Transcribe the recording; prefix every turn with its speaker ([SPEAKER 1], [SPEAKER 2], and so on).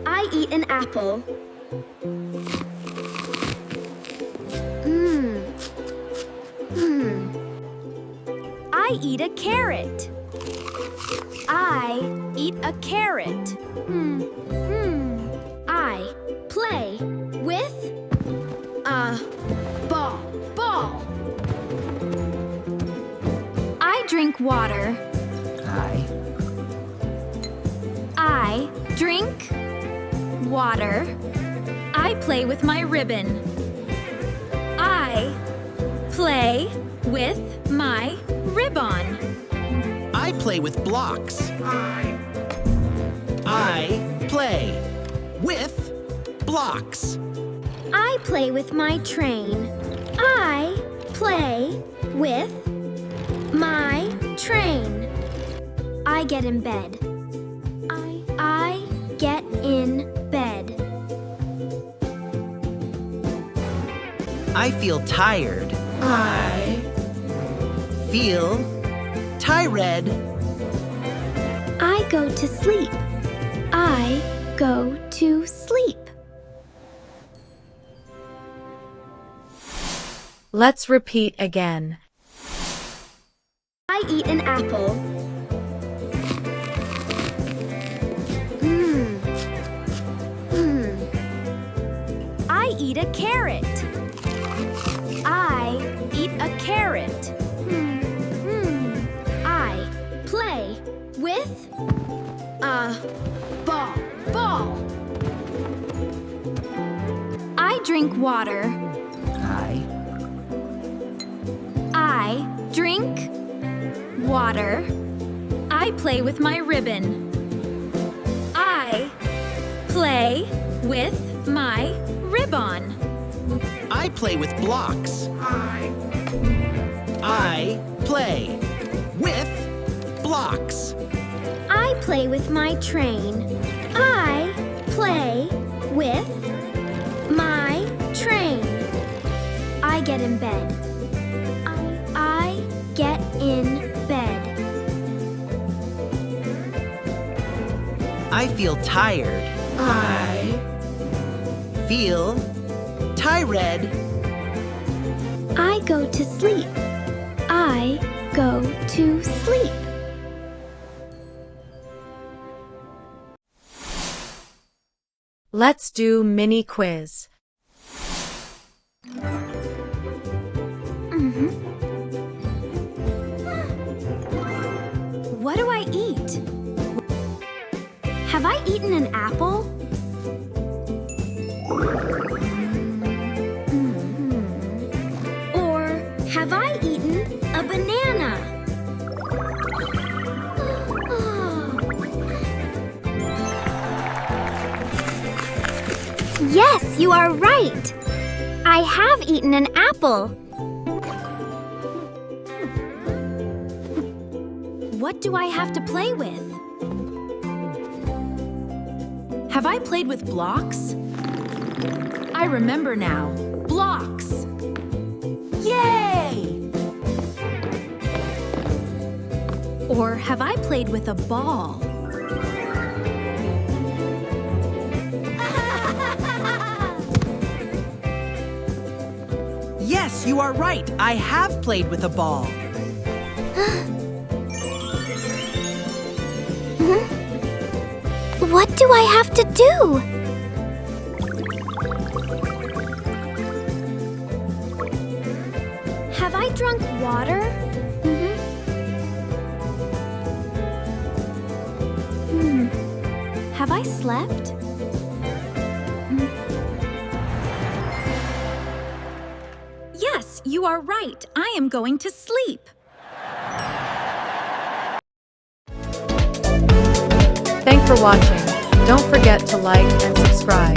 [SPEAKER 1] I eat an apple.
[SPEAKER 2] I eat a carrot. I eat a carrot.
[SPEAKER 1] I play with a ball.
[SPEAKER 2] I drink water. I drink water. I play with my ribbon. I play with my ribbon.
[SPEAKER 3] I play with blocks. I play with blocks.
[SPEAKER 1] I play with my train. I play with my train. I get in bed. I get in bed.
[SPEAKER 3] I feel tired. I feel tired.
[SPEAKER 1] I go to sleep. I go to sleep.
[SPEAKER 4] Let's repeat again.
[SPEAKER 1] I eat an apple.
[SPEAKER 2] I eat a carrot. I eat a carrot.
[SPEAKER 1] I play with a ball.
[SPEAKER 2] I drink water. I drink water. I play with my ribbon. I play with my ribbon.
[SPEAKER 3] I play with blocks. I play with blocks.
[SPEAKER 1] I play with my train. I play with my train. I get in bed. I get in bed.
[SPEAKER 3] I feel tired. I feel tired.
[SPEAKER 1] I go to sleep. I go to sleep.
[SPEAKER 4] Let's do mini quiz.
[SPEAKER 2] What do I eat?
[SPEAKER 1] Have I eaten an apple? Or have I eaten a banana? Yes, you are right. I have eaten an apple.
[SPEAKER 2] What do I have to play with? Have I played with blocks? I remember now. Blocks! Yay! Or have I played with a ball?
[SPEAKER 3] Yes, you are right. I have played with a ball.
[SPEAKER 1] What do I have to do? Have I drunk water?
[SPEAKER 2] Have I slept? Yes, you are right. I am going to sleep.
[SPEAKER 4] Thanks for watching. Don't forget to like and subscribe.